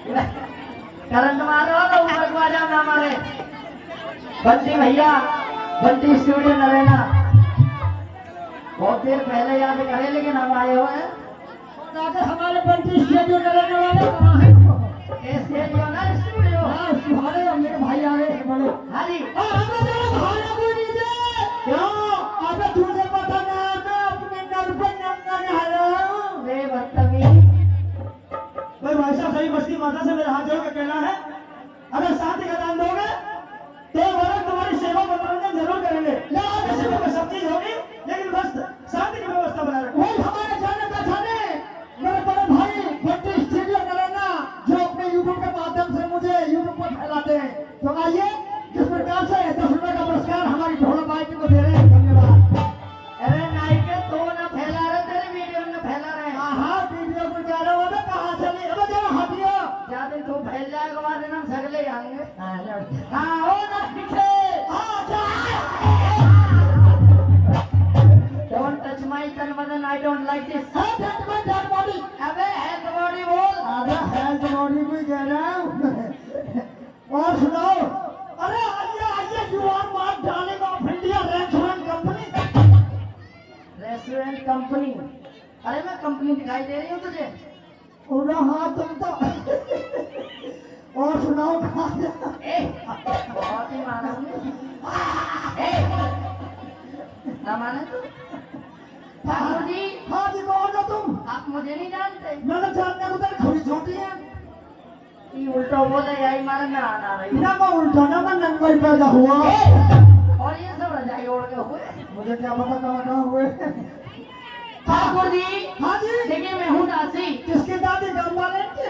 Current मारो तो ऊपर को आ जाओ ना मारे। बंटी भैया, बंटी स्टूडियो नरेना बहुत देर पहले याद करे लेकिन हम आए हुए हैं। हमारे बंटी स्टूडियो नरेना वाले कहाँ हैं? स्टूडियो ना स्टूडियो। हाँ हमारे मेरे भाई आ गए बड़े। हाँ जी। क्यों? अबे तुझे पता ना मैं अपने नल पर नंगा नहा रहा हूँ। वे बदतमीज। भाई भाई साहब सही मस्ती माता से मेरा हाथ जोड़ के कहना है, अगर शांति का दान दोगे तो वर्ग तुम्हारी सेवा मनोरंजन जरूर करेंगे। या आगे सेवा में सब चीज होगी लेकिन बस शांति की व्यवस्था बना रखें। वही हमारे जाने पहचाने मेरे बड़े भाई बंटी स्टूडियो नरेना जो अपने यूट्यूब के माध्यम से मुझे यूट्यूब पर फैलाते हैं। तो आइए जिस प्रकार से 10 रुपए का पुरस्कार हमारी ढोला पार्टी को दे रहे हैं। धन्यवाद। अरे नाइट के तो ना फैला रहे तेरे वीडियो में फैला रहे। हाँ वीडियो को जा रहे हो अबे कहाँ चले? अबे जरा हटियो। ज्यादा तो फैल जाएगा बाद में हम सगले आएंगे। हाँ हो ना पीछे। हाँ जा। Don't touch my tan बदन, I don't like this. हाँ डेड में डेड बॉडी। अबे हेल्थ बॉडी बोल। अबे हेल्थ बॉडी को कह रहा हूँ। और सुनाओ। अरे आइए आइए you are Mark Darling of India restaurant company. Restaurant company. अरे मैं कंपनी दिखाई दे रही हूँ तुझे। उड़ा हाँ तुम तो। और सुनाओ कहाँ ए, बहुत ही माना ए, ना माने तू? ठाकुर जी, हाँ जी कौन हो तुम? आप मुझे नहीं जानते। मैंने जानने को तेरी थोड़ी छोटी है। ये उल्टा बोले यही मारे में आना रही। ना मैं उल्टा ना मैं नंगा पैदा हुआ। और ये सब रजाई ओढ़ के हुए। मुझे क्या पता कहाँ हुए। ठाकुर जी, हाँ जी देखिए मैं हूँ दासी। किसकी दादी गाँव वाले की?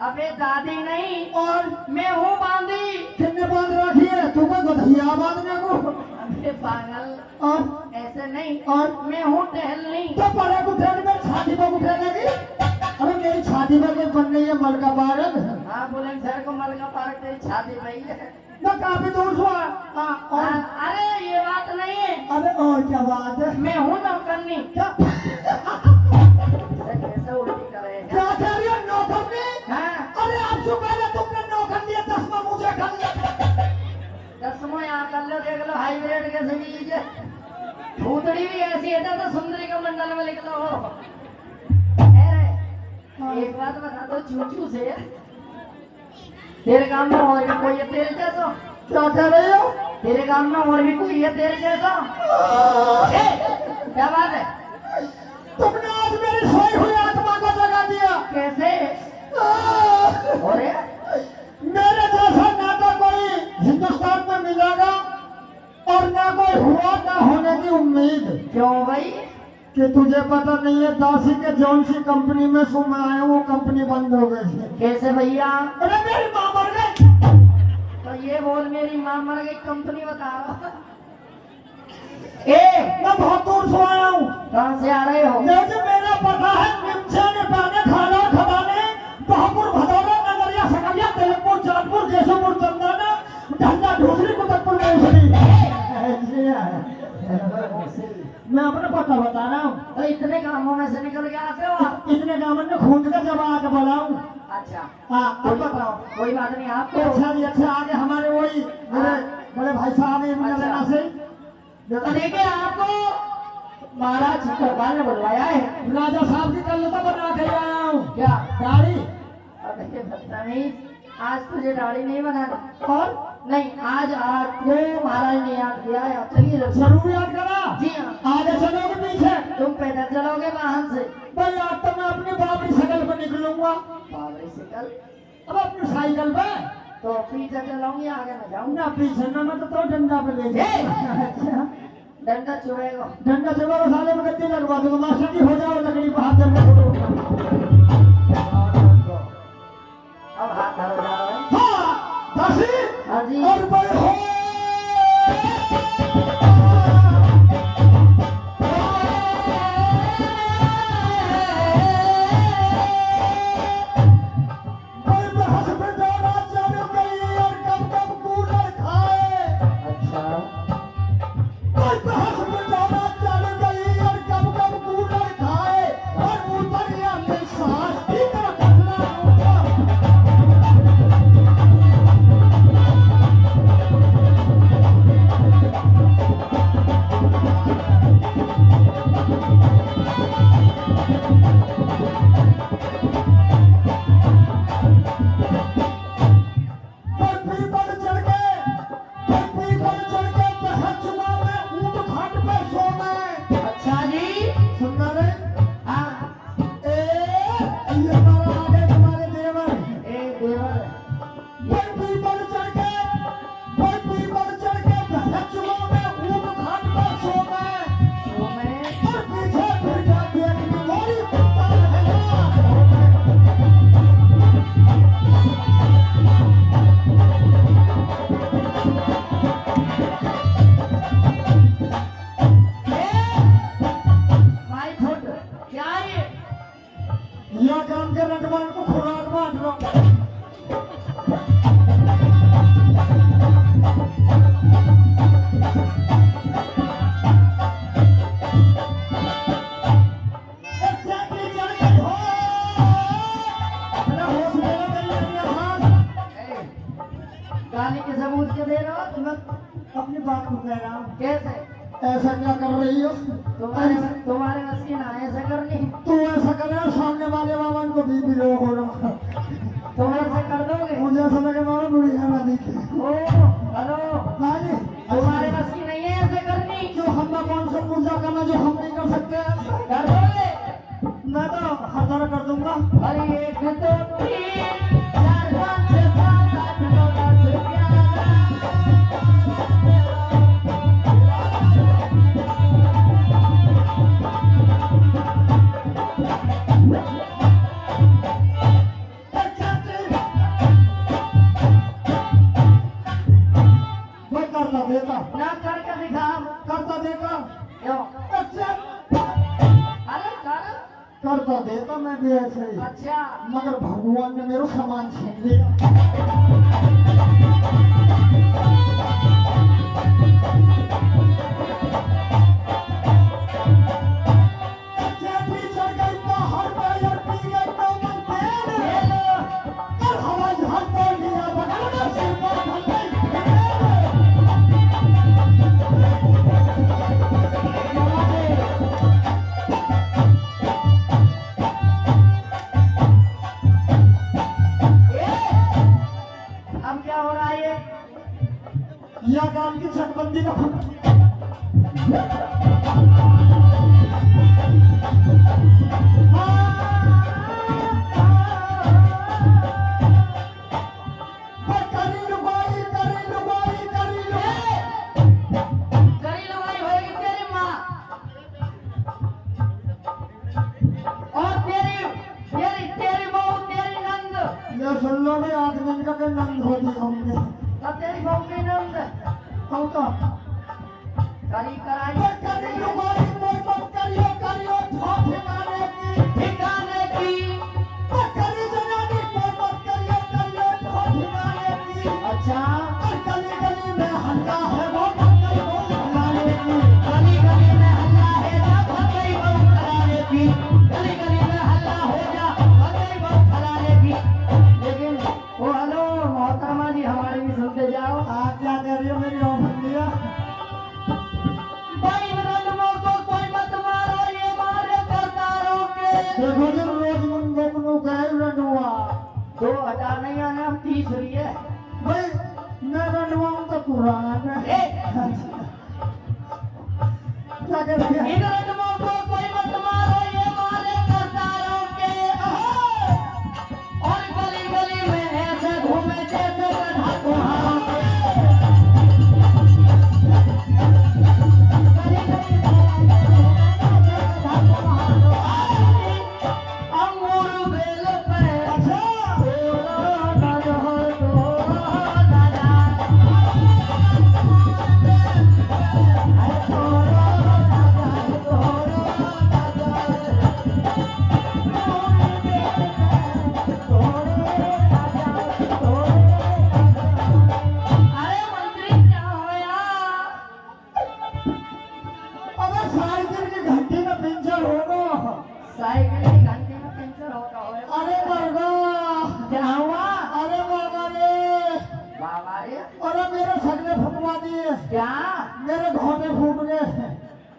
अबे दादी नहीं और मैं हूँ बांदी। कितने बांध रखी है? तू को गधैया बांधने को? अबे पागल, और ऐसे नहीं। और मैं हूँ टहलनी। तो परे को ट्रेन में छाती पर उठेगी। अरे मेरी छाती पर कोई बन रही है मल का पारक। हाँ बुलंदशहर को मल का पार्क तेरी छाती पई है। मैं काफी दूर से आया। और अरे ये बात नहीं है। अरे और क्या बात है? मैं हूँ नौकरनी। क्या कैसे उल्टी कर रहे हैं? क्या कह रही हो नौकरनी? हाँ, अरे अब से पहले तुमने नौकर दिया 10वां मुझे कर लिया। 10वां यहाँ कर लो देख लो हाइब्रिड के बीज। भूतड़ी भी ऐसी है तो सुंदरी का मंडल में लिख लो। अरे एक बात बता दो चूचू से तेरे गांव में और भी कोई है तेरे जैसा? क्या कह रही हो? तेरे गांव में और भी कोई है तेरे जैसा? क्या बात है? तुमने आज मेरी सोई हुई आत्मा को जगा दिया। कैसे? और मेरे जैसा ना तो कोई हिंदुस्तान में मिलेगा और ना कोई हुआ ना होने की उम्मीद। क्यों भाई? कि तुझे पता नहीं है दासी के जौन सी कंपनी में सुन आया वो कंपनी बंद हो गई थी। कैसे भैया? अरे मेरी माँ मर गई। तो ये बोल मेरी माँ मर गई कंपनी बता रहा। मैं बहुत दूर से आया हूँ। कहाँ से आ रहे हो? लेकिन मेरा पता है निमचे निपाने खाना खदाने बहापुर भदौरा नगरिया सकरिया तेलपुर चांदपुर केशवपुर चंदाना ढंडा ढूसरी कुतुबपुर मौसरी। मैं अपना पता बता रहा हूँ। तो इतने कामों में से निकल के आते हो आप? इतने कामों में खून का जब आके बढ़ा हूँ। अच्छा हाँ अब बताओ। कोई बात नहीं आपको। अच्छा जी अच्छा आगे हमारे वही मेरे बड़े भाई साहब हैं नरेना से। तो देखिए आपको महाराज सरकार ने बुलवाया है। राजा साहब की कल तो बना के आया हूँ। क्या गाड़ी? अबे बदतमीज, आज तुझे दाढ़ी नहीं बनाना। और नहीं आज आपको महाराज ने याद किया है। चलिए जरूर याद करा। जी हाँ। आगे चलोगे पीछे? तुम पैदल चलोगे वाहन से? भाई आज तो मैं अपनी बाबरी साइकिल पर निकलूंगा। बाबरी साइकिल? अब अपनी साइकिल पे तो पीछे चलाऊंगी आगे न जाऊंगा। ना पीछे ना मैं तो डंडा पे ले जाऊंगा। डंडा चुभेगा। डंडा चुभेगा साले में गद्दी लगवा दूंगा। मास्टर जी हो जाओ लकड़ी पर हाथ धरने को। अब हाथ धरो जा रहा है। हाँ दासी। हाँ जी। और बड़े हो नटवान को खुराक बांट रहा हूँ। गाली के सबूत के दे रहे हो तुम? अपनी बात को कह रहा हूँ। कैसे? ऐसा क्या कर रही हो? तुम्हारे बस की ना ऐसा करनी। तू ऐसा कर रहा है, सामने वाले बाबा को बीबी लोग हो रहा। तुम ऐसा कर दोगे? मुझे ऐसा लगे बाबा बुढ़िया ना दिखे। ओ हेलो, नहीं तुम्हारे बस की नहीं है ऐसे करनी। जो हम कौन सा पूजा करना जो हम नहीं कर सकते? कर दोगे? मैं तो हजार कर दूंगा। अरे 1 2 3 4 5 6 7 8 9 10 11। करता देता ना करके दिखा। करता देता क्यों? अच्छा अरे कर। करता देता मैं भी ऐसे ही। अच्छा मगर भगवान ने मेरा सामान छीन लिया। अब क्या हो रहा है ये? या काम की छटबंदी का करी लुगाई होएगी तेरी माँ और तेरी बहू तेरी नंद। ये सुन लो भी आदमी का कोई नंद हो दिया हमने। अब तेरी बहू की नंद होता करी कराई ठिकाने की। अच्छा गली गली में हल्ला है ना भगई बहू कराने की। गली गली में हल्ला हो जा भगई बहू कराने की। लेकिन वो हेलो मोहतरमा जी हमारी भी सुनते जाओ। आप क्या कह रही हो मेरी ऑफर दिया? भाई नंदमो को कोई मत मारो ये मारे करतारों के। देखो जी रोज मुंडो को गए रंडुआ 2 हटा नहीं आने हम 30 रही है भाई मैं रंडुआ हूँ तो पुराना है। क्या कह रही है? इन नंदमो को कोई मत मारो ये मारे करतारों के। और गली गली में ऐसे घूमे जैसे गधा कुम्हारों के। अंगूर बेल पे अरे मंत्री क्या होया? अबे साइकिल की घंटी में पंचर हो गया। साइकिल की घंटी में पंचर होता होया। अरे मरगा क्या हुआ? अरे बाबा रे बाबा रे अरे मेरे सगले फटवा दिए। क्या? मेरे घोटे फूट गए।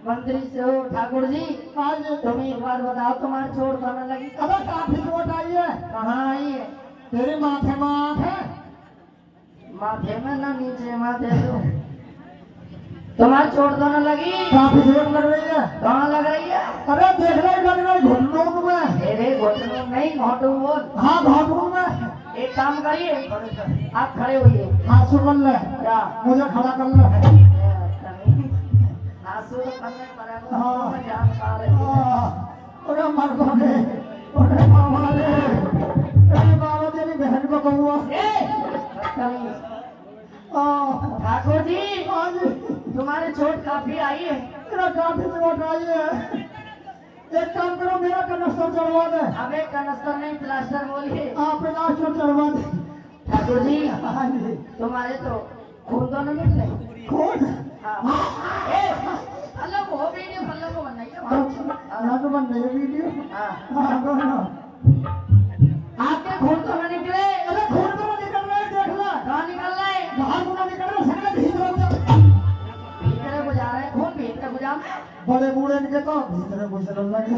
मंत्री से हो ठाकुर जी आज तुम एक बात बताओ तुम्हारी चोट खाने लगी अबे काफी चोट आई है। कहाँ आई है? तेरे माथे में आँख है। माथे में ना नीचे माथे तो तुम्हारी चोट दोने लगी। काफी चोट लग रही है। कहाँ लग रही है? अरे देख रहे लग रहा है घुटनों में। मेरे घुटनों नहीं घोटू बोल। हाँ घोटनों में। एक काम करिए आप खड़े होइए। हाथ कर ले क्या? मुझे खड़ा कर ले। आंसू तो करने पड़ेगा। हाँ। मैं जान पा रही हूँ। अरे मरगो रे अरे बाबा रे अरे बाबा तेरी बहन को कहूँगा। ठाकुर जी आज तुम्हारी चोट काफी आई है। तेरा काफी चोट आई है। एक काम करो, मेरा कनस्तर चढ़वा दे। अबे कनस्तर नहीं, प्लास्टर बोलिए। आप प्लास्टर चढ़वा दे। ठाकुर जी, हाँ जी। तुम्हारे तो खून तो नहीं निकले। कौन? हाँ। ए, मतलब वो वीडियो मतलब को बनाइए। यहाँ तो बन रही है वीडियो। हाँ। हाँ बोलो। आपके खून तो नहीं निकले। अरे खून तो निकल रहा है, देख ला। कहाँ निकल रहा है? बाहर को ना निकल रहा, सकले भीतर को भीतर को जा रहा है खून, भीतर को जा। बड़े बूढ़े इनके तो भीतर को चलने लगे।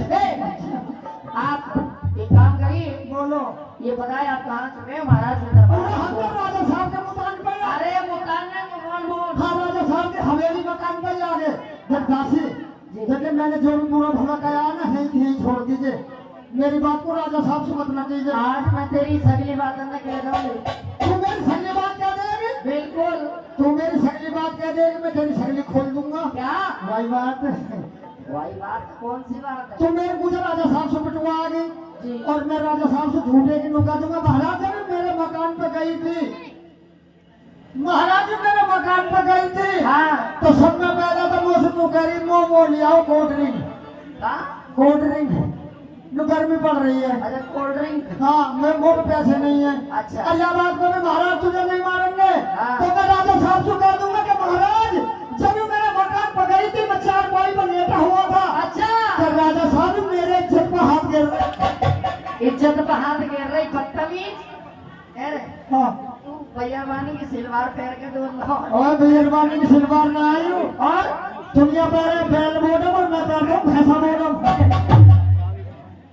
आप एक काम करिए, बोलो। ये बताए आप कहाँ चुके हैं महाराज के दरबार अरे हम तो में? राजा साहब के मकान पे। अरे मुल्तान में मकान बोल। हाँ, राजा साहब के हवेली मकान पे ही आ गए। जब दासी, जी। लेकिन मैंने जो भी बुरा भला कहा है ना, यहीं छोड़ दीजिए। मेरी बात को राजा साहब से मत न कीजिए। आज मैं तेरी सगली बात करने के लिए जाऊंगी। तू मेरी सगली बात कह देगी? बिल्कुल। तू मेरी सगली बात कह देगी, मैं तेरी सगली खोल दूंगा। क्या? वही बात है। वही बात, कौन सी बात है? तू मेरे मुझे राजा साहब से पिटवा आ गई जी। और मैं राजा साहब से झूठे की नुका दूंगा। महाराज जब मेरे मकान पे गई थी, महाराज जब मेरे मकान पे गई थी, हाँ। तो सब में पहले तो मुझसे तू कह रही मोह ले आओ कोल्ड ड्रिंक। हाँ? कोल्ड ड्रिंक जो गर्मी पड़ रही है। अच्छा, कोल्ड ड्रिंक। हाँ, मेरे मुंह पे पैसे नहीं है। अच्छा। अल्लाहाबाद में भी महाराज तुझे नहीं मारेंगे। हाँ। तो मैं राजा साहब से कह दूंगा कि महाराज जब ये मेरे मकान पर गई थी, मैं चार पाई पर लेटा हुआ था। अच्छा। तो राजा साहब मेरे इज्जत पर हाथ गिर रहे। इज्जत पर हाथ गिर रही, बदतमीज। अरे हाँ, तू भैयावानी की सिलवार पैर के दूर लो। और बेरबानी की सिलवार ना आई हूँ। और दुनिया पैर बैल मोड़म और मैं पैर को भैंसा मोड़म।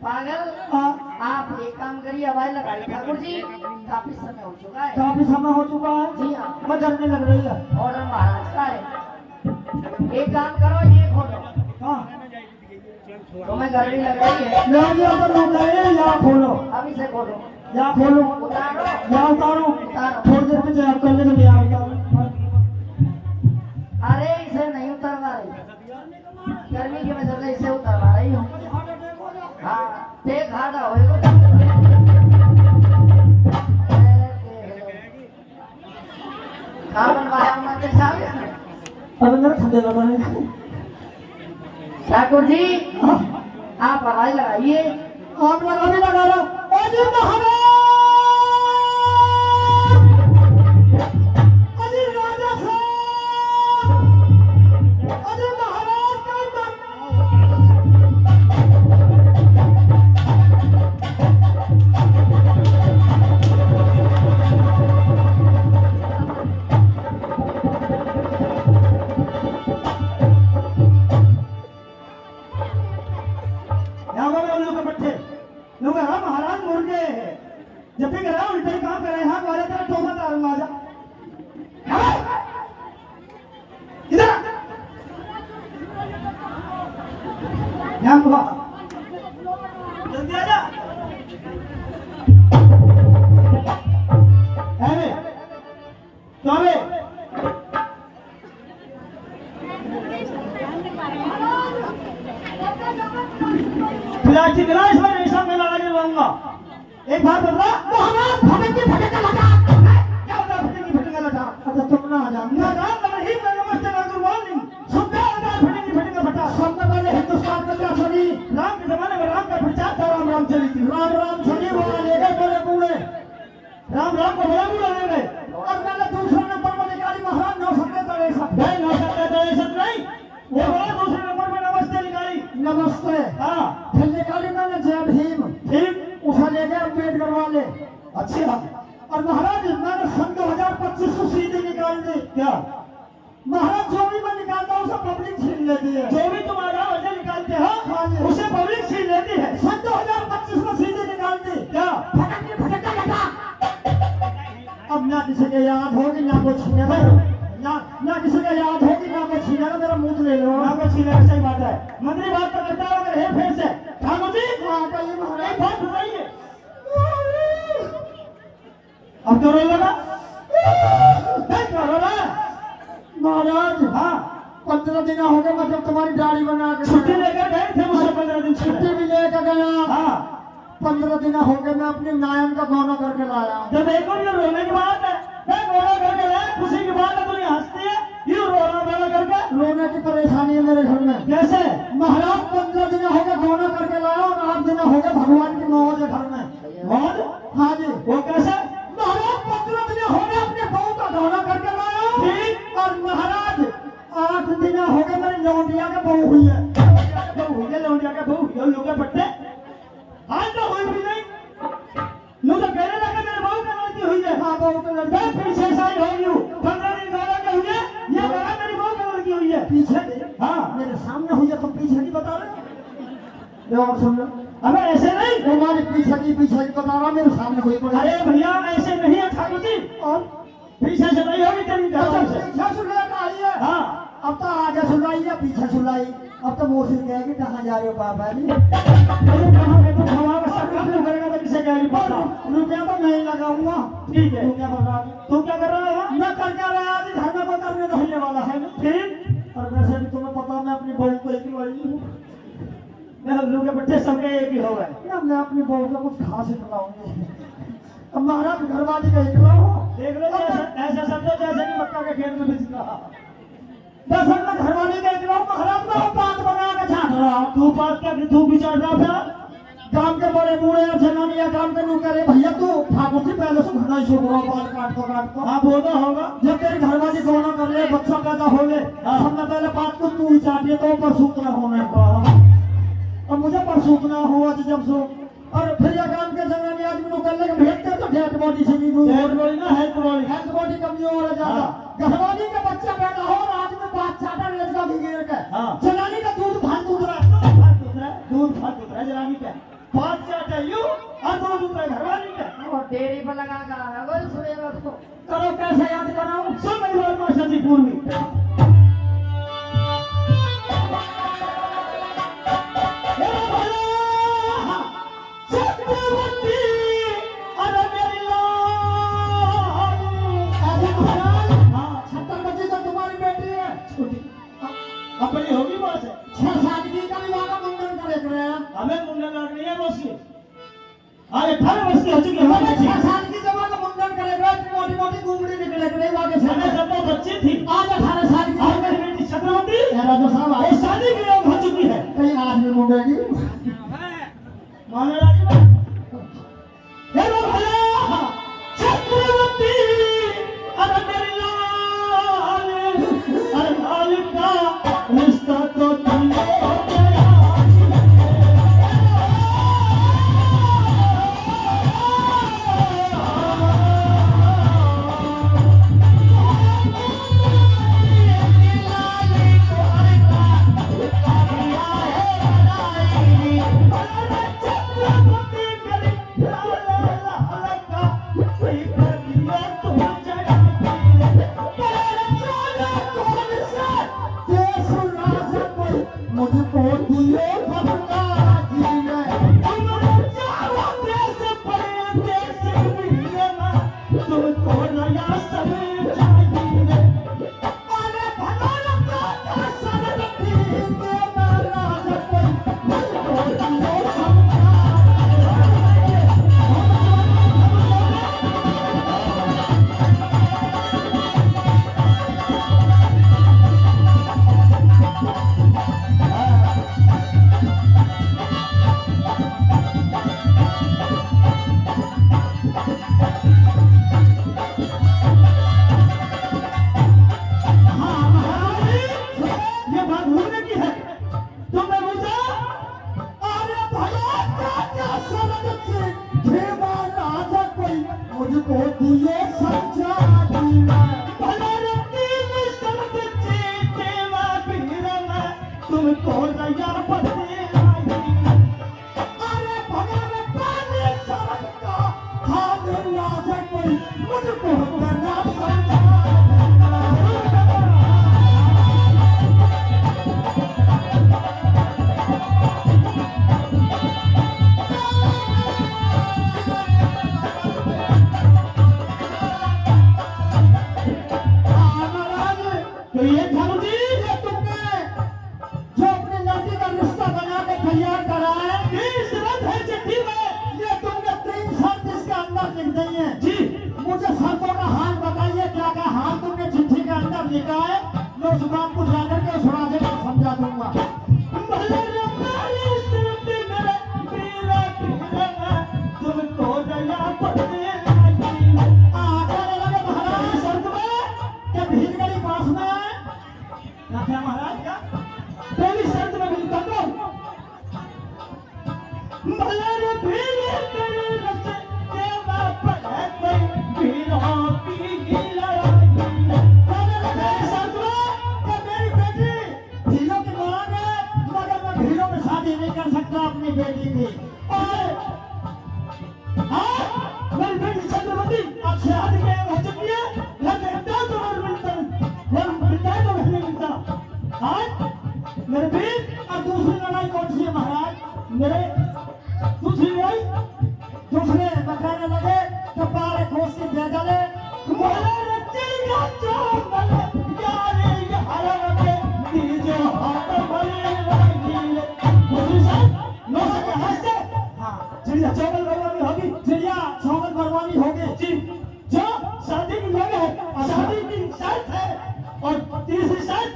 पागल। हाँ, आप एक काम करिए, हवाई लगाइए ठाकुर जी, काफी समय हो चुका है। काफी समय हो चुका है। जी हाँ। मैं डरने लग रही है। ऑर्डर महाराज का है। एक काम करो, ये खोलो। हाँ, तुम्हें गर्मी लग रही है, मेरी अंदर लोग गए, या खोलो, अभी से खोलो। या खोलो, उतारो। या उतारो। उतारो। थोड़ी देर में जवाब करने के लिए आऊंगा। अरे इसे नहीं उतरवा रही, गर्मी की वजह से इसे उतरवा रही हूँ। हाँ, देख खादा होएगा। कहाँ बनवाया हमारे साहब? अब मेरा ठंडे लगा है। ठाकुर जी, हाँ, आप हवाई लगाइए। आप लगा भी लगा लो। अजी महाराज, अजी राजा साहब, अजी महाराज का महाराज मुर्गे जब भी करा उल्टे ही काम करे। हाँ, वाले तेरा टोमा तारूंगा। आजा इधर यहाँ हुआ, जल्दी आजा। अरे तो अबे फिलहाल गिलास में रेशम में लगा के लाऊंगा। एक बार बदला महाराज, फटके फटके लगा। क्या होता है फटके फटके लगा? अच्छा तुम ना आ जाओ ना। राम नहीं, मैं नमस्ते ना गुड मॉर्निंग। सुनता होगा फटके फटके फटा। सबसे पहले हिंदुस्तान में क्या सुनी? राम के जमाने में राम का प्रचार था, राम राम चली थी। राम राम सुनी, बोला ले गए बोले बूढ़े। राम राम को बोला बूढ़े ले गए। और मैंने दूसरे नंबर पर निकाली महाराज 977। नहीं 977 नहीं, वो बोला दूसरे नंबर पर नमस्ते निकाली। नमस्ते। हाँ, फिर निकाली मैंने जय भीम। ठीक, उसे ले गए अम्बेडकर वाले। अच्छा। और महाराज मैंने सन 2025 से सीधी निकाल दी। क्या महाराज? जो भी मैं निकालता हूँ उसे पब्लिक छीन लेती है। जो भी तुम आधार वजह निकालते हो, हाँ, उसे पब्लिक छीन लेती है। सन 2025 में सीधी निकाल दी। क्या फटक फटक लगा? अब ना किसी के याद होगी ना को छीनेगा, ना किसी का याद होगी ना को छीनेगा। मेरा मुंह ले लो, ना को छीनेगा। सही बात है, मंत्री बात तो करता है अगर है फिर से। ठाकुर जी, हाँ कहिए महाराज। बात बताइए। अब तो रो लगा महाराज। हाँ, 15 दिन हो गए मतलब तुम्हारी दाढ़ी बना के छुट्टी लेकर गए थे मुझे। 15 दिन छुट्टी भी लेकर गया। हाँ, 15 दिन हो गए मैं अपने नायन का गौना करके लाया। जब एक बार रोने की बात है, मैं गौना करके लाया, खुशी की बात है, तो नहीं हंसती है यूँ रोना करके। रोने की परेशानी है मेरे घर में। कैसे महाराज? 15 दिन हो गए गौना 15 दिन हो गए भगवान की मौज है घर में। मौज? हाँ जी। वो कैसे? महाराज 15 दिन हो गए अपने बहू का दौरा करके लाया। ठीक। और महाराज 8 दिन हो गए मेरी लौंडिया के बहू हुई है। बहू हुई है, लौंडिया के बहू हुई है। लोग पट्टे आज तो हुई भी नहीं। लोग तो कहने लगे मेरे बहू का लड़की हुई है। हाँ बहू का लड़की। पीछे साल हो गई 15 दिन दौरा के हुई है। ये लगा मेरी बहू का लड़की हुई है। पीछे? हाँ मेरे सामने हुई है तो पीछे नहीं बता रहे। और सुन लो, अबे ऐसे नहीं, तुम्हारी पीछे की बता रहा मेरे सामने हुई। अरे भैया ऐसे नहीं है ठाकुर जी। और पीछे से नहीं होगी तेरी पीछे सुनाई है। हाँ अब तो आगे सुनाई है पीछे सुनाई। अब तो मोसी कहेगी कहाँ जा रहे हो बाबा जी? कहाँ है तुम? हमारा सब काम करेगा तो किसे कहेगी? रुपया तो नहीं लगाऊंगा। ठीक है, रुपया बता। तू क्या कर रहा है? मैं कर क्या रहा है? घर में को करने रहने वाला है। ठीक। और वैसे भी तुम्हें पता मैं अपनी बहू को एक ही वाली हूँ। लोग के बच्चे सबके एक ही हो गए ना। मैं अपनी बहू को कुछ खास ही खिलाऊंगी। अब महाराज घरवाली का इकला हो देख लो। ऐसा समझो जैसे कि मक्का के खेत में बिछ रहा। दरअसल मैं घरवाली का इकला हूँ महाराज। मैं बात बना के छाट रहा। तू बात क्या तू भी चढ़ रहा था? काम के बड़े बूढ़े जनानिया काम के लोग करे भैया तू ठाकुर जी पहले से घना ही शुरू हो बाल काट को। हाँ बोलना होगा। जब तेरी घरवाली दोनों कर ले बच्चा पैदा हो ले हमने पहले बात को तू ही चाटिए तो ऊपर सूतना होने का। और मुझे पर सूतना हुआ जब सो और फिर ये काम के जगह में आदमी लोग करने के भेजते तो डेड बॉडी से नहीं दूर डेड बॉडी ना हेल्थ बॉडी कमजोर है ज्यादा। घरवाली का बच्चा पैदा हो और आदमी बात चाटा रेज का गिर के जनानी का दूध भात उतरा जनानी क्या बात चाटा यू और दूध उतरा घरवाली का और डेयरी पर लगा कर आया वो सुनेगा उसको। करो कैसे याद कराओ सुन मेरी बात मास्टर जी पूर्वी। अपनी होगी बात है 6 साल की का विवाह का मुंडन करे हमें मुंडन लड़नी है रोसी। अरे 18 वर्ष की हो चुकी है 6 साल की जब का मुंडन करेगा मोटी मोटी घूमड़ी निकले करे वाके से जब वो बच्ची थी आज 18 साल की आज मेरी बेटी छत्रवती राजा साहब आज शादी की उम्र हो चुकी है। कहीं आज में मुंडेगी माने राजी बात। हे भला छत्रवती अरे मेरी लाल अरे लाल का रिश्ता तो तुमने समझा दूंगा। पड़ने लगी। कहने लगे महाराज शर्त में क्या भीड़ गई पास में क्या क्या महाराज क्या पहली शर्त में मिलता तो भले रे भीड़ तेरे रचे के बाप है कोई भीड़ों की लड़ाई। कहने लगे शर्त में कि मेरी बेटी भीड़ों की मांग है मगर मैं भीड़ों में शादी नहीं कर सकता अपनी बेटी की। और हाँ मेरी बेटी चंद्रवती अब शादी के हो चुकी है मैं देखता हूँ तुम्हारे मिलता है तो नहीं मिलता। आज मेरे बीच और दूसरी लड़ाई कौन सी है महाराज मेरे दूसरी लड़ाई दूसरे कहने लगे तो बारे खोस की दे डाले बोले रे चिड़िया चोमले यारे ये हरा रखे दीजो हाथ भले लगी। दूसरी साइड नो सके हंसते हाँ चिड़िया चोमल बरवानी होगी चिड़िया चोमल बरवानी होगी जी जो शादी की जगह है शादी की शर्त है। और तीसरी शर्त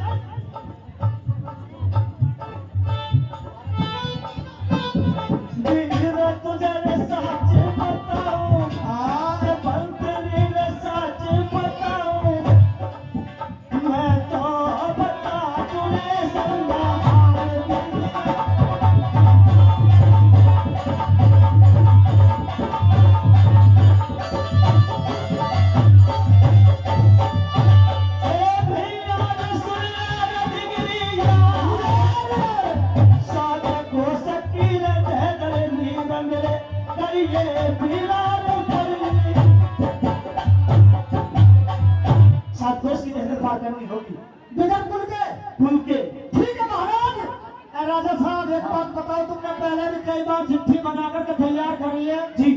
तुझे सच बताऊं हाँ बनते रे सच बताऊं मैं तो बता तुझे करनी होगी बिगड़ कुल के ठीक है महाराज। राजा साहब एक बात बताओ तुमने पहले भी कई बार चिट्ठी बना करके तैयार करी है जी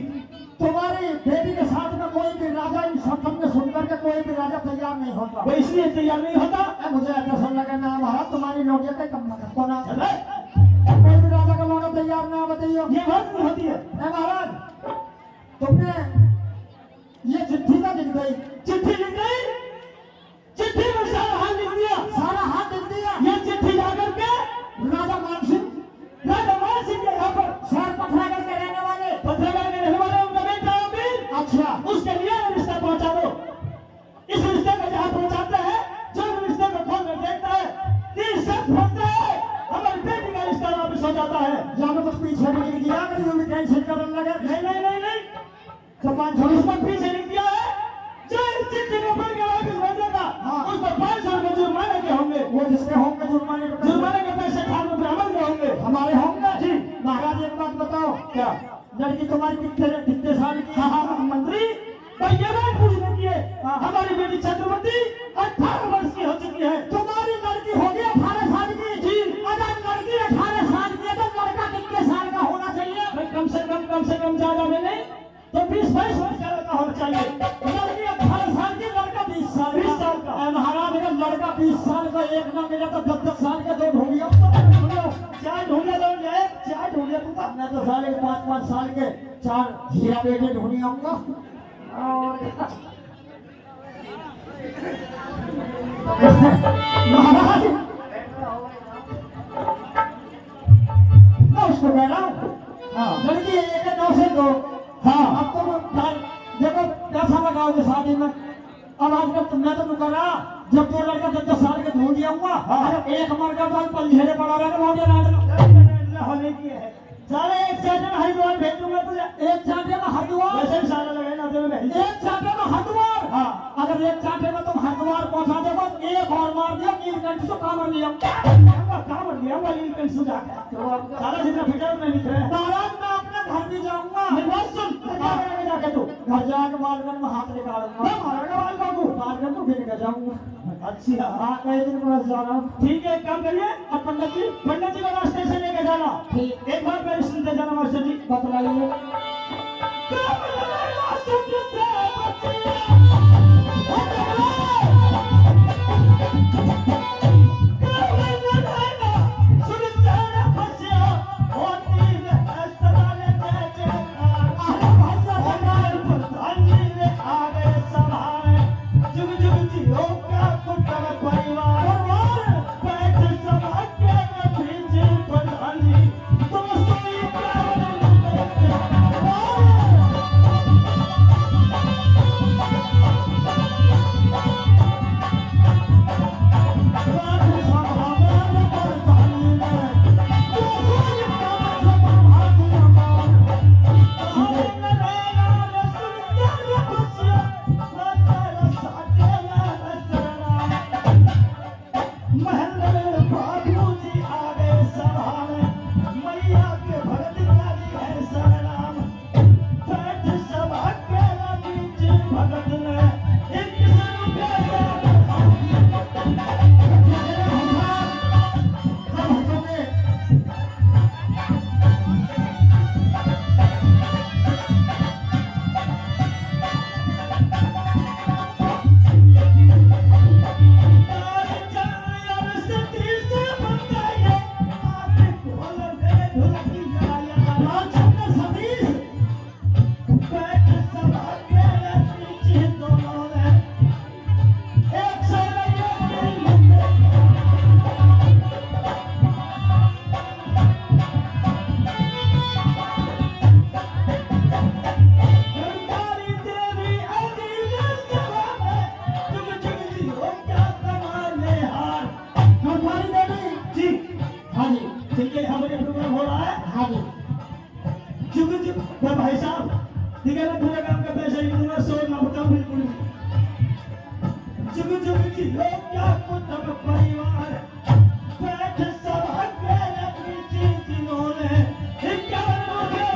तुम्हारी बेटी के साथ में कोई भी राजा इन शब्द में सुनकर के कोई भी राजा तैयार नहीं होता वो इसलिए तैयार नहीं होता मुझे ऐसा लगा ना महाराज तुम्हारी नौकरी पे कम को ना कोई भी राजा का लौटा तैयार ना बताइए ये बात नहीं होती है महाराज। तुमने ये चिट्ठी का लिख गई चिट्ठी लिख गई चिट्ठी में सारा हाथ लिख दिया ये चिट्ठी जाकर के राजा मान सिंह के यहाँ पर शहर पथरागढ़ के रहने वाले उनका बेटा अमीर अच्छा उसके लिए रिश्ता पहुंचा दो। इस रिश्ते को जहाँ पहुंचाते हैं जो रिश्ते को खोल कर देखता है 30 शख्स फंसते हैं हमारी बेटी का रिश्ता वापस हो जाता है। जानो कुछ पीछे भी लिख दिया कैंसिल करने लगे नहीं तो 5 पीछे लिख दिया है जो इस चिट्ठी को पढ़ के वापस भेजेगा उस पर 5 साल के जुर्माने के होंगे वो जिसके होंगे जुर्माने के पैसे खान में बराबर के होंगे हमारे होंगे जी। महाराज एक बात बताओ क्या लड़की तुम्हारी कितने साल की हाँ मंत्री भाई ये बात पूछने की है हमारी बेटी चंद्रवती 18 वर्ष की हो चुकी है तुम्हारी लड़की होगी 18 साल की जी। अगर लड़की 18 साल की है तो लड़का कितने साल का होना चाहिए भाई कम से कम ज्यादा में नहीं तो 20-22 वर्ष का लड़का होना चाहिए। लड़की 18 साल की लड़का 20 साल का महाराज अगर लड़का 20 साल का एक ना मिला तो 10 साल के 2 ढूंढिए चार ढूंढिए तू मैं तो साले 5-5 साल के 4 हीरा बेटे ढूंढी आऊंगा। महाराज मैं उसको कह रहा हूँ लड़की 1-9 से 2 हाँ अब तुम देखो पैसा लगाओगे शादी में अब आजकल मैं तो कर रहा जब 2 लड़का 10 साल के ढूंढ आऊंगा अगर एक मर गया तो पंजेरे पड़ा रहेगा होने की है सारे एक चाटे में हरिद्वार भेज दूंगा तुझे एक चाटे में हरिद्वार वैसे भी सारा लगे ना तेरे में एक चाटे में हरिद्वार हाँ अगर एक चाटे में तुम हरिद्वार पहुंचा देगा एक और मार दिया नीलकंठ से कामर लिया नीलकंठ से जाकर सारा जितना फिटर में लिख रहे हैं महाराज मैं अपने घर भी जाऊंगा जाके तू घर जाके बालगंज में हाथ निकालूंगा बालगंज को फिर के जाऊंगा। अच्छा हाँ कई दिन के बाद जा रहा हूँ ठीक है एक काम करिए अब पंडित जी को रास्ते से लेके जाना ठीक एक बार मेरे सुनते जाना मास्टर जी बतलाइए ठीक है ना, पूरा काम का पैसा ही दूंगा, सो ना बताओ बिल्कुल भी। जुग जुग जियो क्या कुतुब परिवार, बैठ सब अकेले पीछे जिन्होंने, इक्यावन हो गया।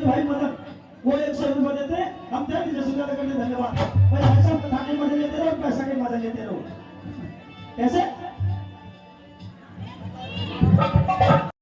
भाई मदन वो 100 रुपए देते, हम 30 रुपए करके धन्यवाद भाई। ऐसा थाने मजे लेते रहो, पैसा के मजे लेते रहो। कैसे